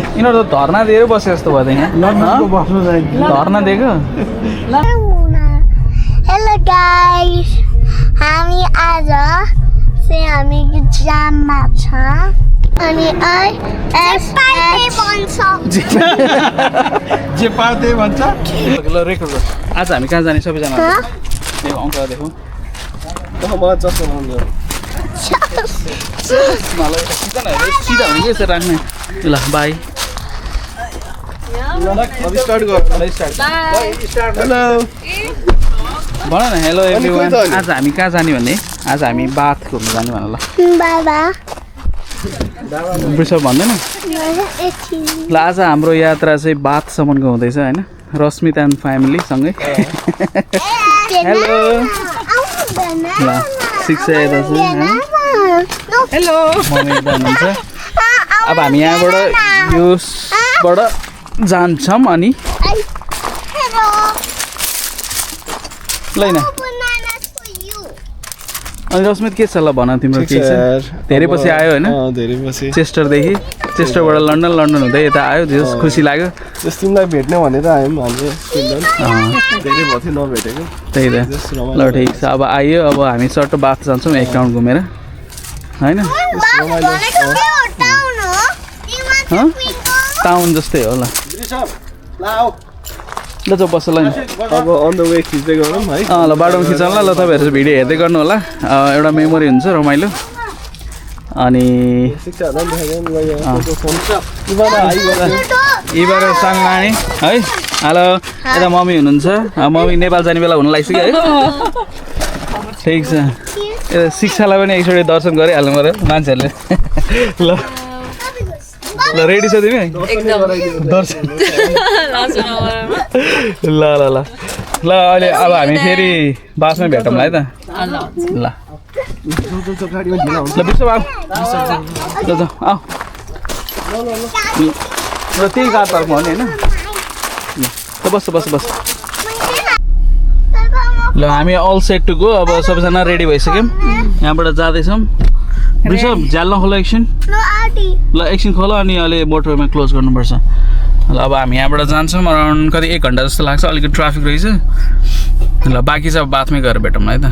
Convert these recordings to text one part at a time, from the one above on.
यिनीहरू त धर्ना दिएर बसे जस्तो भयो त यहाँ धर्ना दिएको हेलो गाइस हामी आज चाहिँ हामी जाममा छ अनि जे पाते भन्छ ल रेकर्ड गर आज हामी कहाँ जाने सबैजना देखौ अङ्क देखौ मलाई जस्तो लाउँदै मलाई सिधा हुने कि यसरी राख्ने ल बाई अब स्टार्ट गर हेलो भन न हेलो एभ्रिवान आज हामी कहाँ जाने भन्ने आज हामी बाथ घुम्नु जाने भन ल बाबा वृषभ भन्दैन ल आज हाम्रो यात्रा चाहिँ बाथसम्मको हुँदैछ होइन रश्मिता एन्ड फ्यामिलीसँगै हेलो ल शिक्षा यता छ हेलो मम्मी यता हुनुहुन्छ अब हामी यहाँबाट योबाट जान्छौँ अनि ल अनि रश्मित के छ ल भन तिम्रो के छ धेरै पछि आयो होइन धेरै पछि चेस्टरदेखि चेस्टरबाट लन्डन लन्डन हुँदै यता आयो जस खुसी लाग्यो जस तिमीलाई भेट्ने भनेर आयौँ हामीले धेरै भयो थियो नभेटेको त्यही त ल ठिक छ अब आइयो अब हामी सट्ट बाथ जान्छौँ एक राउन्ड घुमेर होइन टाउन जस्तै हो ल ल जाऊ बस्छ ल अब अन द वे खिच्दै गरौँ है ल बाटोमा खिचाउँ ल तपाईँहरू चाहिँ भिडियो हेर्दै गर्नु होला एउटा मेमोरी हुन्छ रमाइलो अनि यहीँबाट साङ लाने है हेलो यता मम्मी हुनुहुन्छ मम्मी नेपाल जाने बेला हुन लागिसक्यो है ठिक छ यता शिक्षालाई पनि एकचोटि दर्शन गरिहाल्नु पऱ्यो मान्छेहरूले ल ल रेडी छ तिमी दर्शन ल ल ल ल अहिले अब हामी फेरि बासमै भेटौँ है त ल ल बिर्सो आऊ ल जाऊ आऊ र त्यही कार पार्कमा हो नि होइन ल बस बस बस ल हामी अल सेट टु गो अब सबैजना रेडी भइसक्यौँ यहाँबाट जाँदैछौँ वृषभ झ्याल नखोला एकछिन ल एकछिन खोला अनि अहिले मोटरवेमा क्लोज गर्नुपर्छ ल अब हामी यहाँबाट जान्छौँ अराउन्ड कति 1 घन्टा जस्तो लाग्छ अलिकति ट्राफिक रहेछ ल बाँकी चाहिँ अब बादमै गएर भेटौँ है त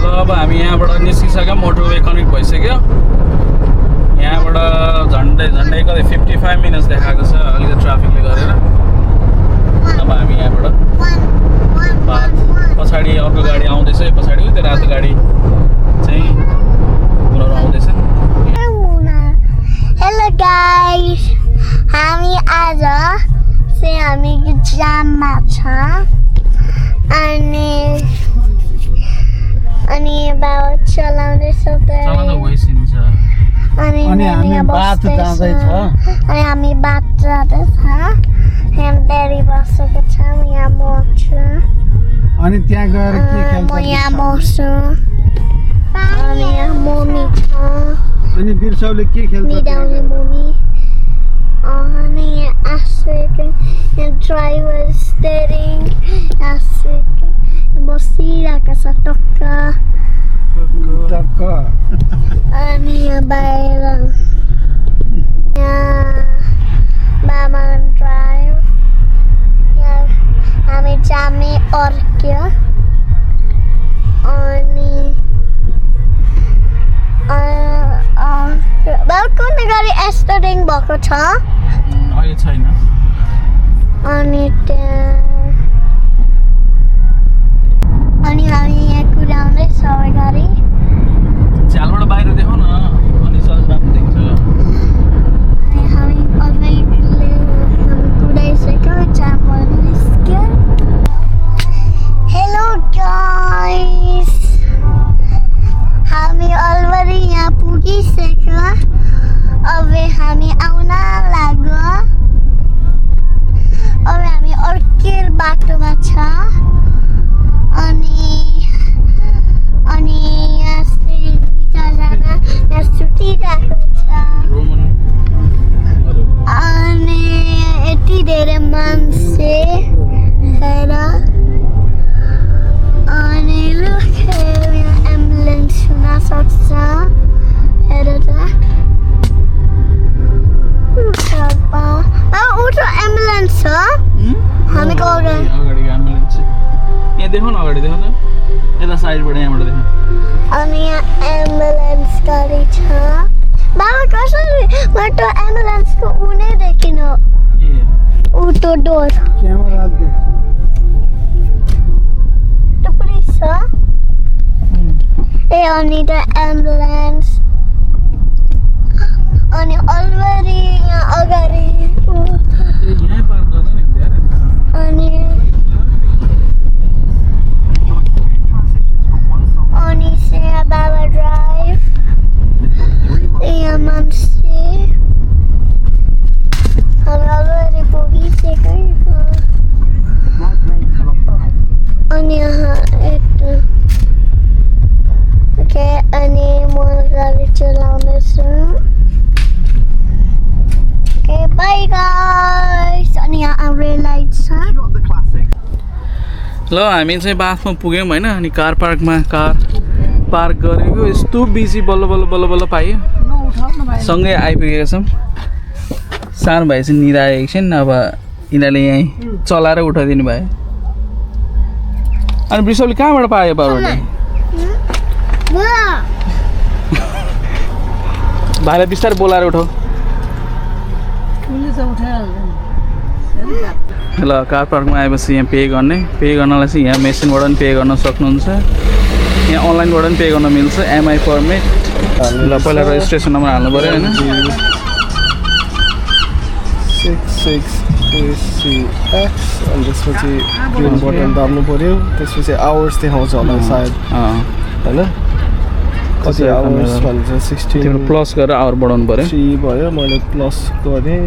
ल अब हामी यहाँबाट निस्किसक्यौँ मोटरवे कनेक्ट भइसक्यो यहाँबाट झन्डै कतै 55 मिनट्स देखाएको छ अलिकति ट्राफिकले गरेर अब हामी यहाँबाट पछाडि अर्को गाडी आउँदैछ पछाडि त्यो रातो गाडी चाहिँ उनीहरू आउँदैछ हेलो गाइस हामी आज चाहिँ हामी जाममा छ अनि बाबा चलाउँदैछ अनि हामी बाथ जाँदैछ अनि हामी बाथ जाँदैछ यहाँ डेरी बसेको छ यहाँ म छु अनि त्यहाँ गएर के खेल्छ म यहाँ बस्छु अनि यहाँ मम्मी छ अनि बिर्साउले के खेल्छ मिडाउने मम्मी अनि आशिक ड्राइभर स्टेरिङ आशिक बसिरहेको छ टक्क अनि यहाँ बाहिर यहाँ बाबा ड्राइभ हामी जामे अर्क्यो अनि कुन गाडी एस्टरिङ भएको छ अहिले छैन अनि हामी यहाँ कुदाउँदैछ गाडी झ्यालबाट बाहिर देखाउ न अनि सजिलो देख्छ हामी कुदाइसक्यो जामबाट निस्क्यो हेलो गाइस हामी अलरेडी यहाँ पुगिसक्यो अब हामी आउन लाग्यो अब हामी अर्कै बाटोमा छ अनि यहाँ चाहिँ दुईजना यहाँ सुतिरहेको छ अनि यति धेरै मान्छे हेर अनि लुक यहाँ एम्बुलेन्स हुन सक्छ अनि यहाँ एम्बुलेन्स गाडी छ बाबा कसरी म त एम्बुलेन्सको उ नै देखिन उ त्यो डोर क्यामेरा देख्छु त्यो पुलिस छ ए अनि त एम्बुलेन्स अनि अलरेडी यहाँ अगाडि यहीँ पार्क गर्नु नि धेरै अनि अनि यहाँ बाबा ड्राइभ यहाँ मान्छे हामी अलरेडी पुगिसकेको अनि यहाँ यता ओके अनि म गाडी चलाउँदैछु ओके बाई गाइस अनि यहाँ रेल लाइट छ ल हामी चाहिँ बाथमा पुग्यौँ होइन अनि कार पार्कमा कार पार्क गरेको यस्तो बिजी बल्ल बल्ल बल्ल बल्ल पायो सँगै आइपुगेका छौँ सानो भाइ चाहिँ निदायो एकछिन अब यिनीहरूले यहीँ चलाएर उठाइदिनु भयो अनि वृषभले कहाँबाट पायो पारोटी भाइलाई बिस्तारै बोलाएर उठाऊ ल कार पार्कमा आएपछि यहाँ पे गर्नलाई चाहिँ यहाँ मेसिनबाट पनि पे गर्न सक्नुहुन्छ यहाँ अनलाइनबाट पनि पे गर्न मिल्छ एमआई पर्मिट ल पहिला रेजिस्ट्रेसन नम्बर हाल्नु पऱ्यो होइन 66ACX अनि त्यसपछि ग्रिन बटन दाब्नु पऱ्यो त्यसपछि आवर्स देखाउँछ होला सायद होइन कति आवर्स भन्छ 16 तिम्रो प्लस गरेर आवर बढाउनु पऱ्यो 3 भयो मैले प्लस गरेँ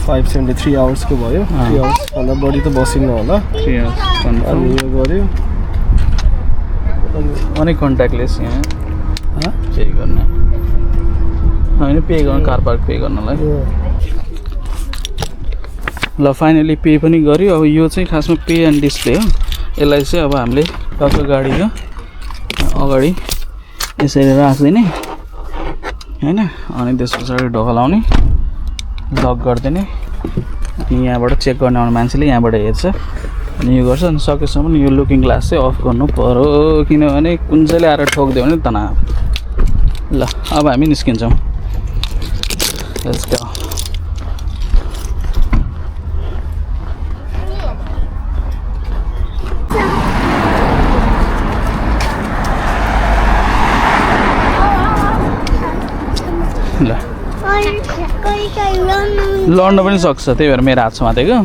573 आवर्सको भयो 3 आवर्सभन्दा बढी त बसिन्न होला 3 hours अनि यो गऱ्यो अनि कन्ट्याक्टलेस यहाँ पे गर्न होइन पे गर्न कार पार्क पे गर्नलाई ल फाइनली पे पनि गऱ्यो अब यो चाहिँ खासमा पे एन्ड डिस्प्ले हो यसलाई चाहिँ अब हामीले टक्क गाडीको अगाडि यसरी राखिदिने होइन अनि त्यस पछाडि ढोका लाउने लक गरिदिने अनि यहाँबाट चेक गर्ने आउने मान्छेले यहाँबाट हेर्छ अनि यो गर्छ अनि सकेसम्म यो लुकिङ ग्लास चाहिँ अफ गर्नु पऱ्यो किनभने कुन चाहिँले आएर ठोकिदियो भने तनाव ल अब हामी निस्किन्छौँ यसको ल लड्न पनि सक्छ त्यही भएर मेरो हात समातेको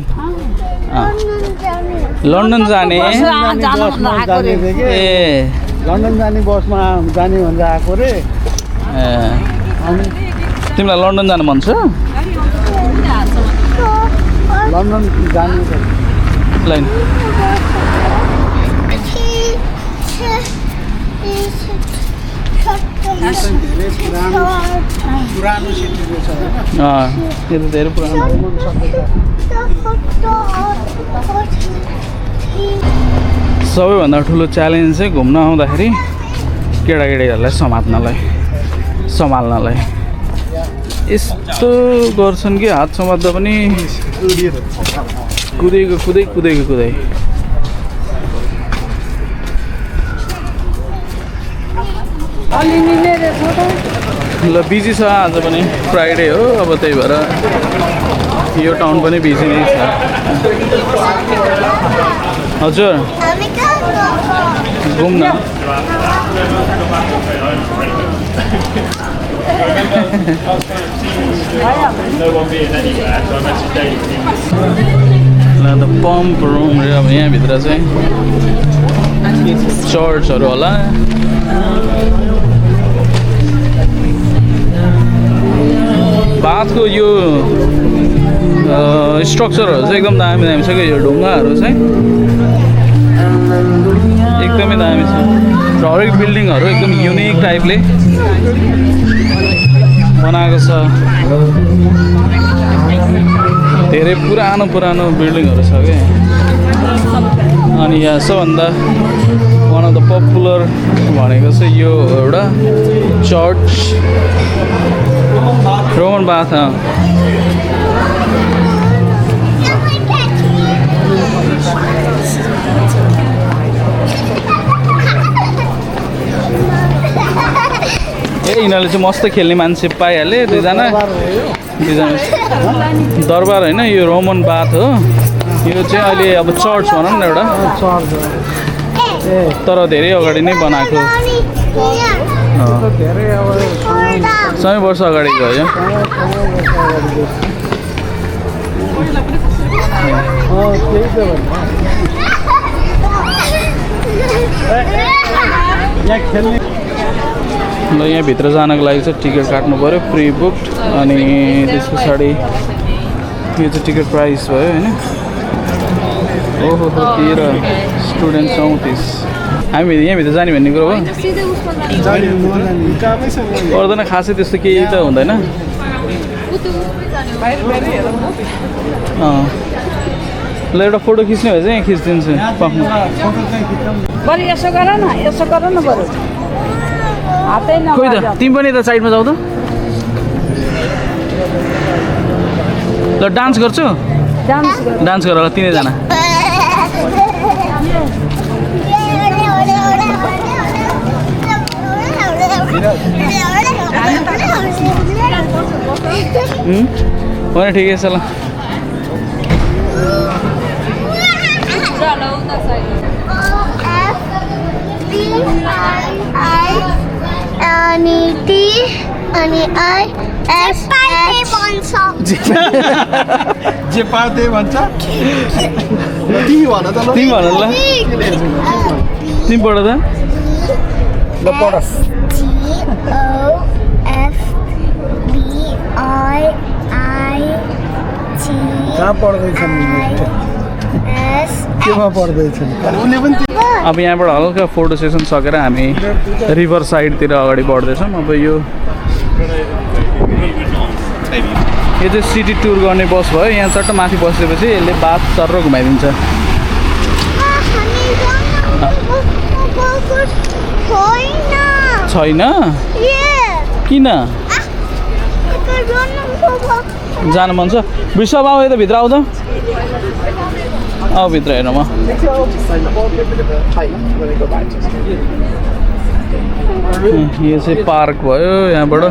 लन्डन जाने ए लन्डन जाने बसमा जाने भनेर आएको रे तिमीलाई लन्डन जानु मन छ लन्डन जाने लाइन पुरानो सिटीको छ यो त धेरै पुरानो सबैभन्दा ठुलो च्यालेन्ज चाहिँ घुम्न आउँदाखेरि केटाकेटीहरूलाई सम्हाल्नलाई यस्तो गर्छन् कि हात समात्दा पनि कुदै ल बिजी छ आज पनि फ्राइडे हो अब त्यही भएर यो टाउन पनि बिजी नै छ हजुर घुम्न ल त पम्प रुम रे अब यहाँभित्र चाहिँ चर्चहरू होला बाथको यो स्ट्रक्चरहरू चाहिँ एकदम दामी छ क्या यो ढुङ्गाहरू चाहिँ एकदमै दामी छ र हरेक बिल्डिङहरू एकदम युनिक टाइपले बनाएको छ धेरै पुरानो बिल्डिङहरू छ क्या अनि यहाँ सबभन्दा वान अफ द पपुलर भनेको चाहिँ यो एउटा चर्च रोमन बाथ यिनीहरूले चाहिँ मस्त खेल्ने मान्छे पाइहाले दुईजना दरबार होइन यो रोमन बाथ हो यो चाहिँ अहिले अब चर्च भनौँ न एउटा तर धेरै अगाडि नै बनाएको सय वर्ष अगाडि गयो ल यहाँभित्र जानको लागि चाहिँ टिकट काट्नु पऱ्यो प्री बुक्ड अनि त्यस पछाडि यो चाहिँ टिकट प्राइस भयो होइन ओहो 13 स्टुडेन्ट 34 हामी यहाँभित्र जाने भन्ने कुरो हो पर्दैन खासै त्यस्तो केही त हुँदैन ल एउटा फोटो खिच्ने भए चाहिँ यहाँ खिचिदिन्छु बरु यसो गर न बरु हातै खोइ त तिमी पनि यता साइडमा जाऊ त ल डान्स गर्छु डान्स गर ल तिनैजना होइन ठिकै छ ल अनि टी अनि आई एस पार्टी भन्छ जे पार्दै भन्छ तिमी भन त तिमी भन ल तिमी पढ त ल पढस् कहाँ पढ्दैछन् केमा पढ्दैछन् उसले पनि अब यहाँबाट हल्का फोटो सेसन सकेर हामी रिभर साइडतिर अगाडि बढ्दैछौँ अब यो चाहिँ सिटी टुर गर्ने बस भयो यहाँ चट्ट माथि बसेपछि यसले बाथ चर्र घुमाइदिन्छ छैन किन जानु मन छ विश्व आऊ यता भित्र आऊ त आऊ भित्र हेर्नु म यो चाहिँ पार्क भयो यहाँबाट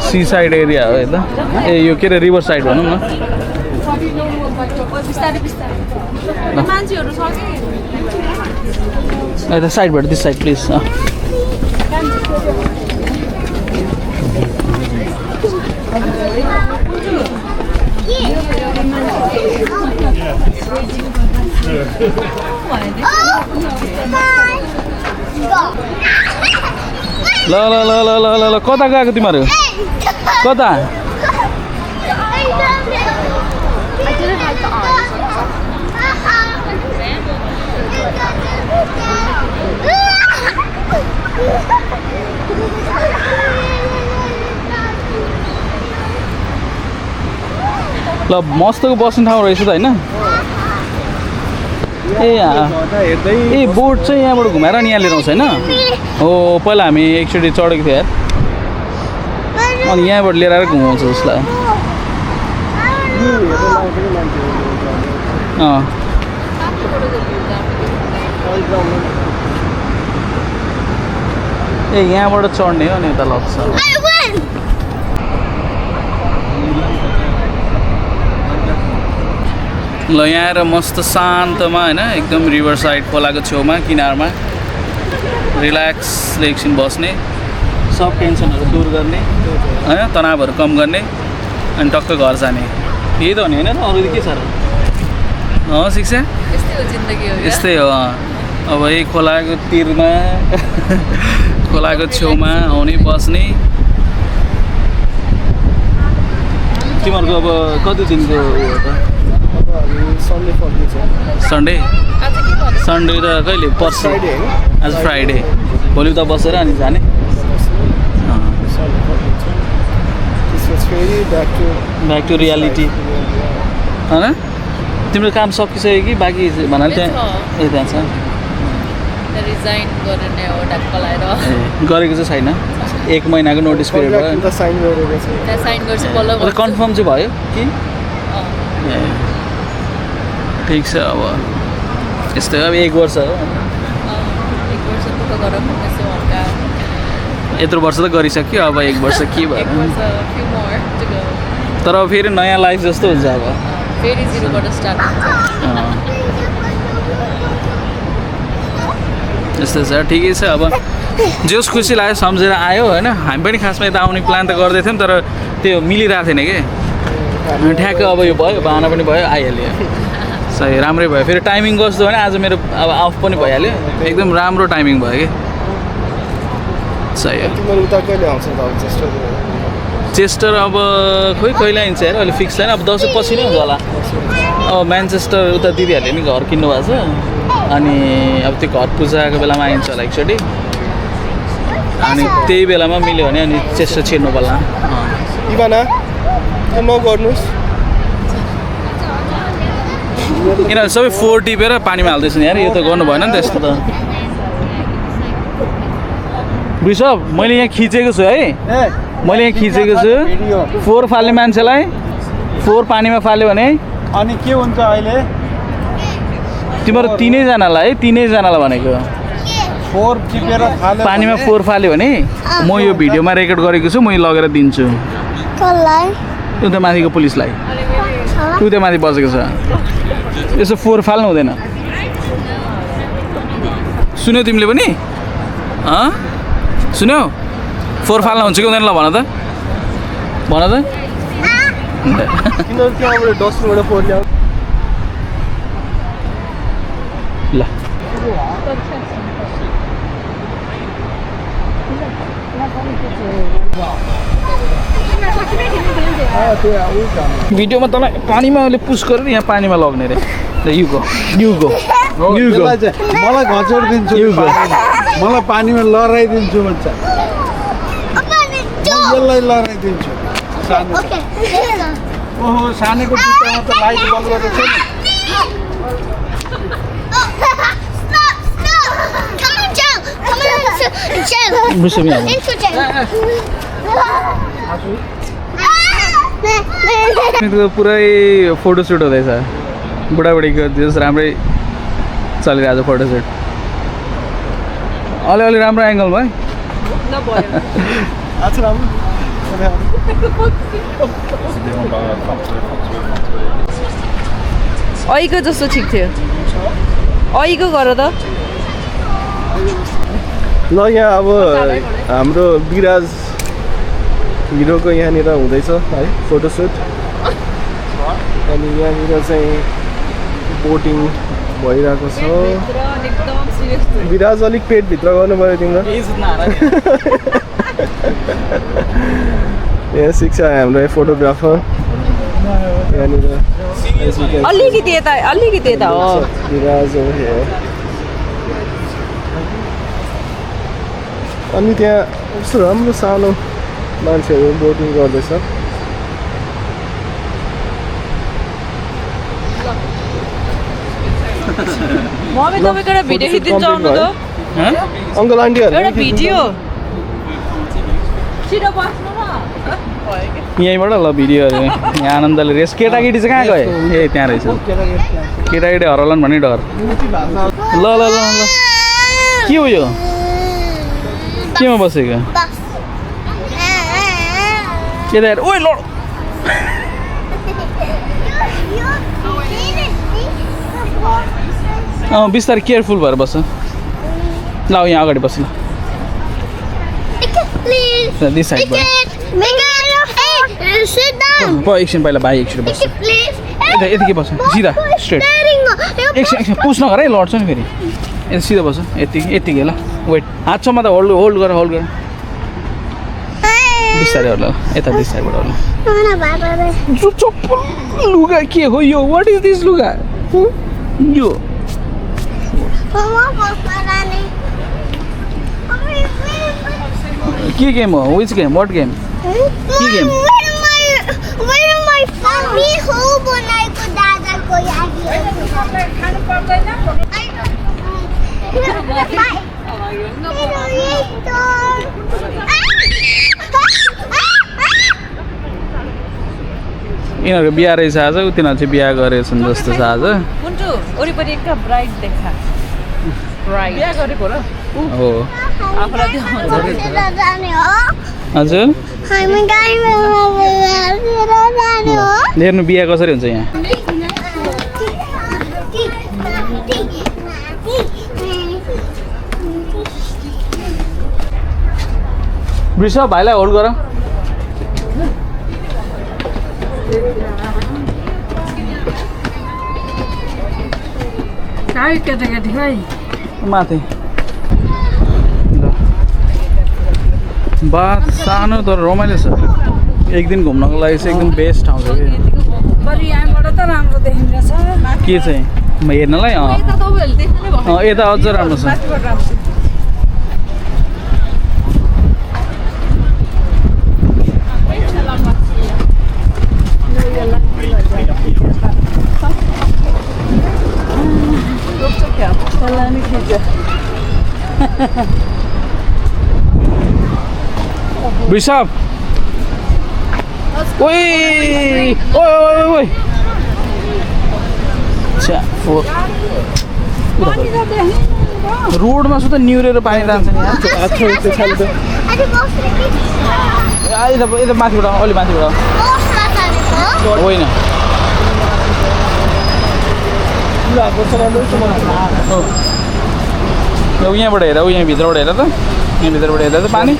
सी साइड एरिया हो यता ए यो के अरे रिभर साइड भनौँ न यता साइडबाट दिस साइड प्लिज ल ल ल ल ल ल ल कता गएको तिमीहरू कता ल मस्तको बस्ने ठाउँ रहेछ त होइन ए ए बोट चाहिँ यहाँबाट घुमाएर नि यहाँ लिएर आउँछ होइन हो पहिला हामी एकचोटि चढेको थियो यार अनि यहाँबाट लिएर आएर घुमाउँछ उसलाई ए यहाँबाट चढ्ने हो अनि यता लग्छ ल यहाँ आएर मस्त शान्तमा होइन एकदम रिभर साइड खोलाको छेउमा किनारमा रिल्याक्सले एकछिन बस्ने सब टेन्सनहरू दूर गर्ने होइन तनावहरू कम गर्ने अनि टक्क घर जाने यही त हो नि होइन त अरू के छ र शिक्षा यस्तै हो अब यही खोलाको तिरमा खोलाको छेउमा आउने बस्ने तिमीहरूको अब कति दिनको उयो त सन्डे सन्डे त कहिले पर्सि आज फ्राइडे भोलि उता बसेर अनि जाने ब्याक टु रियालिटी होइन तिम्रो काम सकिसक्यो कि बाँकी भन्नाले त्यहाँ ए त्यहाँ छ गरेको चाहिँ छैन 1 महिनाको नोटिस पिरियड भयो कन्फर्म चाहिँ भयो कि ठिक छ अब यस्तै अब 1 वर्ष हो अर्को गरेर पुग्नेछु हल्का यत्रो वर्ष त गरिसक्यो अब 1 वर्ष के भयो एक वर्ष few more to go. तर अब फेरि नयाँ लाइफ जस्तो हुन्छ अब फेरि जिरोबाट स्टार्ट हुन्छ यस्तो छ ठिकै छ अब जोस खुसी लाग्यो सम्झेर आयो होइन हामी पनि खासमा यता आउने प्लान त गर्दै थियौँ तर त्यो मिलिरहेको थिएन कि ठ्याक्क अब यो भयो बाहना पनि भयो आइहाल्यो सही राम्रै भयो फेरि टाइमिङ कस्तो भने आज मेरो अब अफ पनि भइहाल्यो एकदम राम्रो टाइमिङ भयो कि सही हो तिमीहरू उता कहिले आउँछ त अब चेस्टर चेस्टर अब खोइ कहिले आइन्छ हेर अहिले फिक्स छैन अब दसैँ पछि नै हुन्छ होला अब म्यान्चेस्टर उता दिदीहरूले नि घर किन्नु भएको छ अनि अब त्यो घर पूजाको बेलामा आइन्छ होला एकचोटि अनि त्यही बेलामा मिल्यो भने अनि चेस्टर छिर्नु पर्ला इभाना त्यो नगर्नुहोस् यिनीहरू सबै 4 टिपेर पानीमा हाल्दैछ नि यार यो त गर्नु भएन नि त यस्तो त वृषभ मैले यहाँ खिचेको छु है मैले यहाँ खिचेको छु 4 फाल्ने मान्छेलाई 4 पानीमा फाल्यो भने अनि के हुन्छ अहिले तिम्रो तिनैजनालाई भनेको 4 टिपेर थाल्यो पानीमा 4 फाल्यो भने म यो भिडियोमा रेकर्ड गरेको छु म यो लगेर दिन्छु कसलाई उता माथिको पुलिसलाई उता माथि बसेको छ यसो 4 फाल्नु हुँदैन सुन्यौ तिमीले पनि सुन्यौ 4 फाल्न हुन्छ कि हुँदैन ल भन त तिनीहरू त्यहाँबाट डस्टबिनबाट फोहोर ल्याउ ल भिडियोमा तँलाई पानीमा अहिले पुस गरेर यहाँ पानीमा लग्ने रे यु गो त्यसलाई चाहिँ मलाई घचोड दिन्छु मलाई पानीमा लहराइदिन्छु भन्छ यसलाई लहराइदिन्छु ओके ओहो सानेको जुत्तामा त लाइट बल्ब गरेको छ नि पुरै फोटोसुट हुँदैछ बुढाबुढीको जस राम्रै चलिरहेको छ फोटोसुट अलि राम्रो एङ्गल भयो आज राम्रो अहिको जस्तो ठिक थियो अहिको गर त ल यहाँ अब हाम्रो विराज हिरोको यहाँनिर हुँदैछ है फोटोसुट अनि यहाँनिर चाहिँ बोटिङ भइरहेको छ विराज अलिक पेटभित्र गर्नुभयो तिम्रो यहाँ शिक्षा हाम्रो फोटोग्राफर यहाँनिर अलिकति यता हो विराज हो अनि त्यहाँ कस्तो राम्रो सानो मान्छेहरू बोटिङ गर्दैछ मम्मी तपाईँको एउटा भिडियो खिचिदिन्छ आउनु त अङ्कल आन्टीहरू एउटा भिडियो छिटो बस्नु न यहीँबाट ल भिडियोहरू यहाँ आनन्दले रेस केटाकेटी चाहिँ कहाँ गयो ए त्यहाँ रहेछ केटाकेटी हराउलान् भन्ने डर ल ल ल ल के हो यो केमा बसेको के त ओइ ल बिस्तारै केयरफुल भएर बस ल यहाँ अगाडि बस ल दिस साइडबाट एकछिन पहिला भाइ एकछिन बस्छ यतिकै बस्छ सिधा स्ट्रेट एकछिन पुस नगर है लड्छ नि फेरि यता सिधा बस्छ यतिकै ल वेट हातसम्म त होल्ड गर बिस्तारै ल यता दिस साइडबाट चप्पल लुगा के हो यो वाट इज दिस लुगा यो के गेम हो विच गेम वाट गेम के गेम यिनीहरूको बिहा रहेछ आज तिनीहरू चाहिँ बिहा गरेछन् जस्तो छ आज कुन्टु वरिपरि एक ब्राइट देखा बिहा गरेको र हो आफूलाई त्यो बसेर जाने हो हजुर हामी गाडीमा बसेर जाने हो हेर्नु बिहा कसरी हुन्छ यहाँ वृषभ भाइलाई होल्ड गर काई केटाकेटी खै माथि ल बात सानो तर रमाइलो छ एक दिन घुम्नको लागि चाहिँ एकदम बेस्ट ठाउँ छ कि बरु यहाँबाट त राम्रो देखिँदैछ के चाहिँ हेर्नलाई यता तपाईँहरूले देख्ने भयो यता अझ राम्रो छ माथिबाट राम्रो वृषभ ओइ ओइ ओइ ओइ छ्या फोर रोडमा सुधा निहुरेर पानी जान्छ नि यहाँ अनि बस्ने कि यता माथिबाट अलि माथिबाट बसमा चढेको होइन यहाँबाट हेर यहाँ भित्रबाट हेर त यहाँ भित्रबाट हेर्दा त पानी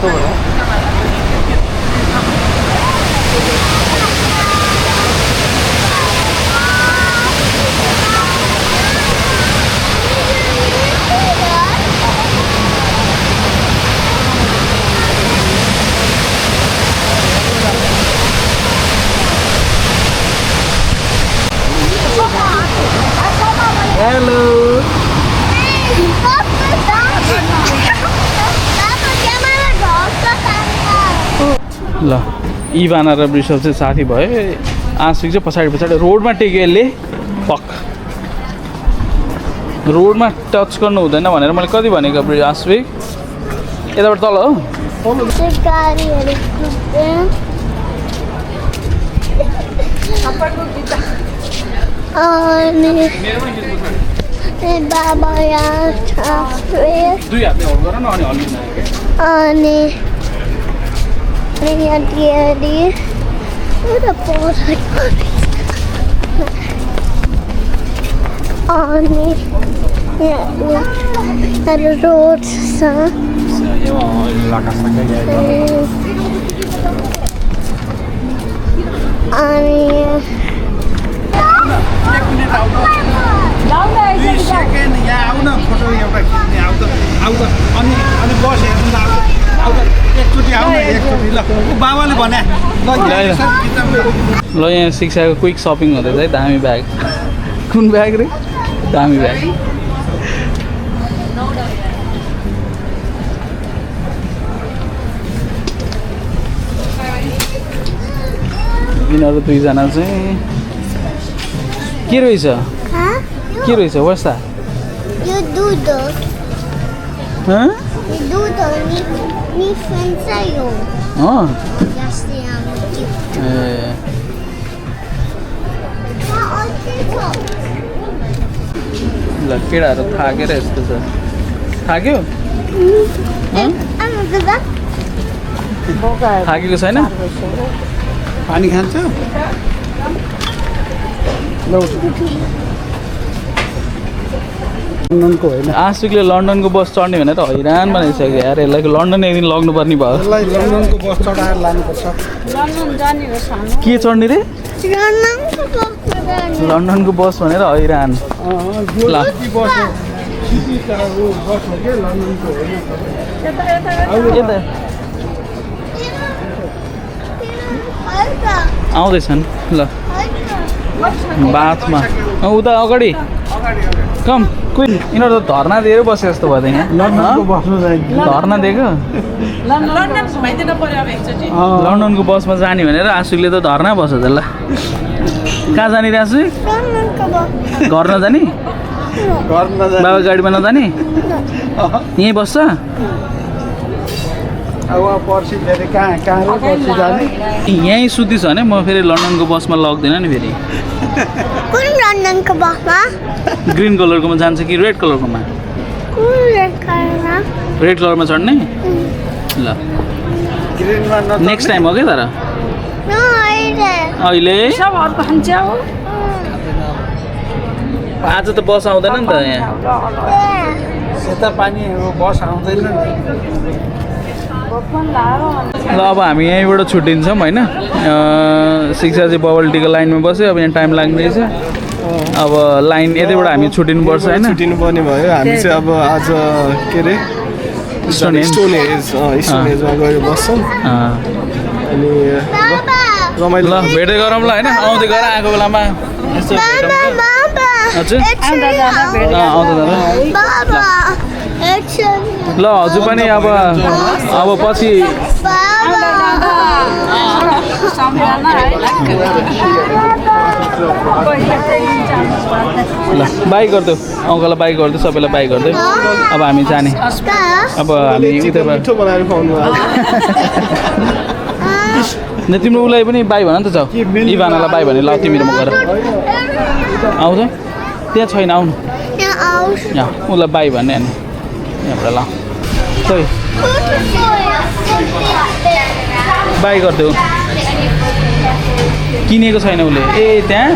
हेलो ल इभाना र वृषभ चाहिँ साथी भयो आशिक चाहिँ पछाडि पछाडि रोडमा टेक्यो यसले पक रोडमा टच गर्नु हुँदैन भनेर मैले कति भनेको आशिक यताबाट तल हो गाडीहरू अनि बाबा यहाँ छ दुई हातले होल्ड गर न अनि हल्लिँदैन अनि यहाँ दिदी उता पछाडि अनि यहाँ रोड छ अनि सेकेन्ड यहाँ आऊ न फोटो एउटा खिच्ने आऊ त अनि बस हेर्नु आऊ त एकचोटि आऊ न एकचोटि ल बाबाले भने ल यहाँ शिक्षाको क्विक सपिङ हुँदैछ है दामी ब्याग कुन ब्याग रे दामी ब्याग यिनीहरू दुईजना चाहिँ के रहेछ के रहेछ वर्षा यो दुध हो हँ यो दुध हो नि फ्रेन्ड छ यो जस्तै हाम्रो ए ल केटाहरू थाकेर यस्तो छ थाक्यो थाकेको छैन पानी खान्छ लन्डनको होइन आशिकले लन्डनको बस चढ्ने भनेर हैरान बनाइसक्यो यार यसलाई लन्डन एक दिन लग्नुपर्ने भयो यसलाई लन्डनको बस चढाएर लानुपर्छ लन्डन जाने हो सानो के चढ्ने रे लन्डनको बस भनेर हैरान ल बस हो बस हो कि लन्डनको होइन यता आउँदैछन् ल बाथमा उता अगाडि कम क्विन यिनीहरू त धर्ना दिएर बसे जस्तो भयो त यहाँ लन्डनको बसमा जान्छ धर्ना दिएको लन्डन घुमाइदिनु पर्यो अब एकचोटि लन्डनको बसमा जाने भनेर आशिकले त धर्ना बस्छ त ल कहाँ जाने रे आशिक घर नजाने घर नजाने बाबा गाडीमा नजाने यहीँ बस्छ अब पर्सि फेरि कहाँ र पर्सि जाने यहीँ सुतिछ भने म फेरि लन्डनको बसमा लग्दिनँ नि फेरि कुन लन्डनको बसमा ग्रिन कलरकोमा जान्छ कि रेड कलरकोमा रेड कलरमा रेड कलरमा चढ्ने ल नेक्स्ट टाइम हो क्या तर अहिले सब अर्को खान्छ हो आज त बस आउँदैन नि त यहाँ सेता पानी बस आउँदैन नि ल अब हामी यहीँबाट छुट्टिन्छौँ होइन शिक्षा चाहिँ बबल टीको लाइनमा बस्यो अब यहाँ टाइम लाग्दैछ अब लाइन यतैबाट हामी छुट्टिनुपर्छ होइन छुट्टिनु पर्ने भयो हामी चाहिँ अब आज के अरे स्टोन एजमा गएर बस्छौँ अनि रमाइलो ल भेट्दै गरौँ ल होइन आउँदै गर आएको बेलामा यसो भेटौँ ल। हजुर आउँदा जाँदा भेट आउँदा जाँदा बाबा एक्सन ल हजुर पनि अब पछि आउँदा जाँदा सम्झना है ल बाई गरिदेऊ अङ्कललाई बाई गरिदेऊ सबैलाई बाई गरिदेऊ अब हामी जाने अब हामी उता मिठो बनाएर खुवाउनु न तिम्रो उसलाई पनि बाई भन नि त जाऊ इभानालाई बाई भने ल तिमी र म गर आउँछ त्यहाँ छैन आउनु यहाँ उसलाई बाई भन्ने अनि यहाँबाट ल खोइ बाई गरिदेऊ किनेको छैन उसले ए त्यहाँ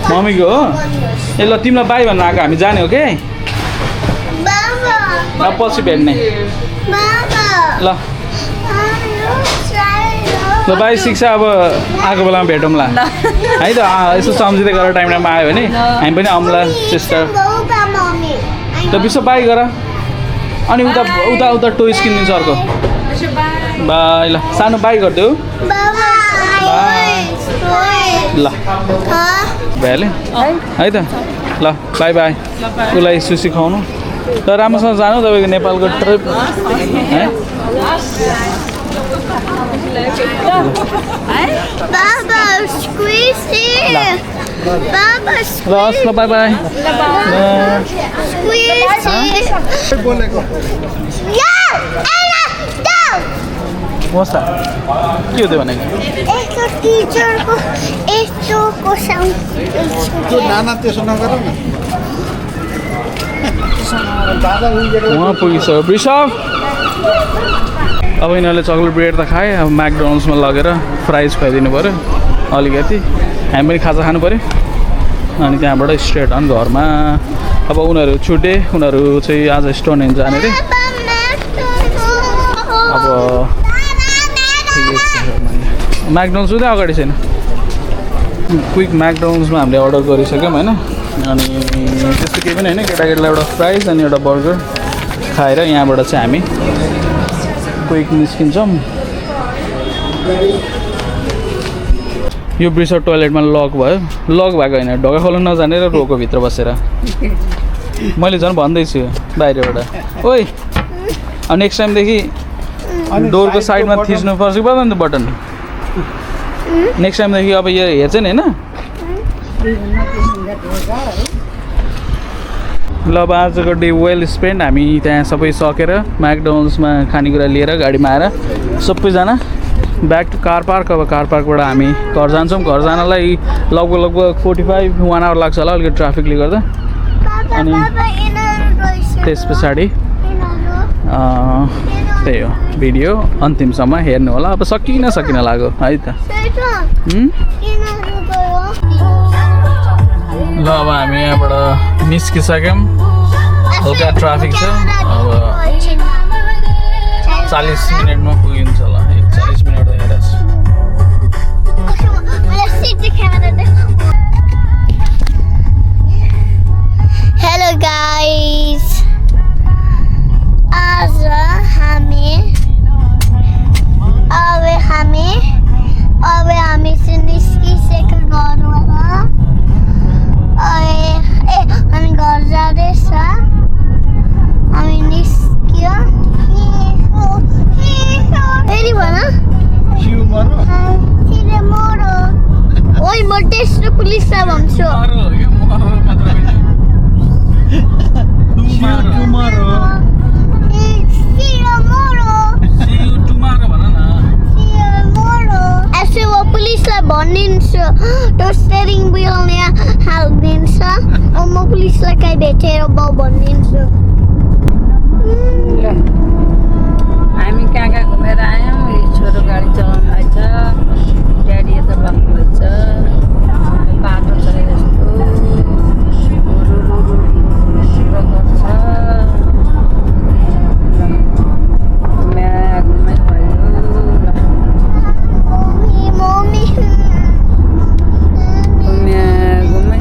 मम्मीको हो ए ल तिमीलाई बाई भन्न आएको हामी जाने हो कि अब पछि भेट्ने ल ल बाई शिक्षा अब आएको बेलामा भेटौँला है त यसो सम्झिँदै गरेर टाइम टाइममा आयो भने हामी पनि आउँला सिस्टर त विश्व बाई गर अनि उता उता उता टोइस किनिदिन्छ अर्को बाई ल सानो बाई गरिदेऊ ल भइहाल्यो है त ल बाई बाई उसलाई सुसी खुवाउनु त राम्रोसँग जानु तपाईँको नेपालको ट्रिप है ल हस् ल बाई बाई बोलेको मस्त के हुँदै भनेको त्यो नाना त्यसो नगर न उहाँ पुगिसक्यो वृषभ अब यिनीहरूले चक्लेट ब्रेड त खाएँ अब म्याकडोनल्ड्समा लगेर फ्राइज खुवाइदिनु पऱ्यो अलिकति हामी पनि खाजा खानु पऱ्यो अनि त्यहाँबाट स्ट्रेट अन घरमा अब उनीहरू छुटे उनीहरू चाहिँ आज स्टोन हेन्ज जाने अरे अब म्याकडोनल्ड्स उतै अगाडि छैन क्विक म्याकडोनल्ड्समा हामीले अर्डर गरिसक्यौँ होइन अनि त्यस्तो केही पनि होइन केटाकेटीलाई एउटा फ्राइज अनि एउटा बर्गर खाएर यहाँबाट चाहिँ हामी क्विक निस्किन्छौँ यो ब्रिसर टोइलेटमा लक भयो लक भएको होइन ढोका खोल्न नजानेर रोको भित्र बसेर मैले झन् भन्दैछु बाहिरबाट ओइ अब नेक्स्ट टाइमदेखि डोरको साइडमा थिच्नुपर्छ कि पर्दैन त बटन नेक्स्ट टाइमदेखि अब यो हेर्छ नि होइन ल अब आजको डे वेल स्पेन्ड हामी त्यहाँ सबै सकेर म्याकडोनल्ड्समा खानेकुरा लिएर गाडीमा आएर सबैजना ब्याक टु कार पार्क अब कार पार्कबाट हामी घर जान्छौँ घर जानलाई लगभग 45-1 आवर लाग्छ होला अलिकति ट्राफिकले गर्दा अनि त्यस पछाडि त्यही हो भिडियो अन्तिमसम्म हेर्नु होला अब सकिन लाग्यो है त ल अब हामी यहाँबाट निस्किसक्यौँ हल्का ट्राफिक छ अब 40 मिनटमा पुगिन्छ होला 40 मिनट हेरेछ हेलो गाइस आज हामी चाहिँ निस्किसक्यो घरबाट हामी घर जाँदैछ हामी निस्क्यो फेरि भन ओइ म टेस्ट पुलिसलाई भन्छु चाहिँ वो पुलिसलाई भनिदिन्छु त्यो स्टेरिङ व्हिल यहाँ हालिदिन्छ म पुलिसलाई कहीँ भेटेर बाउ भनिदिन्छु ल हामी कहाँ कहाँ घुमेर आयौँ यो छोरो गाडी चलाउँदैछ ड्याडी यता बस्नुहुन्छ बाटो छ यस्तो गर्छ घुमै भयो मम्मी घुमै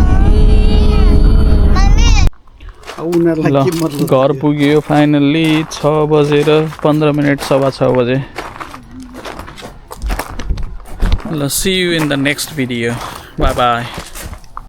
उनीहरूलाई ल के मतलब घर पुग्यो फाइनल्ली 6:15 सवा 6 बजे ल see you in the next video bye by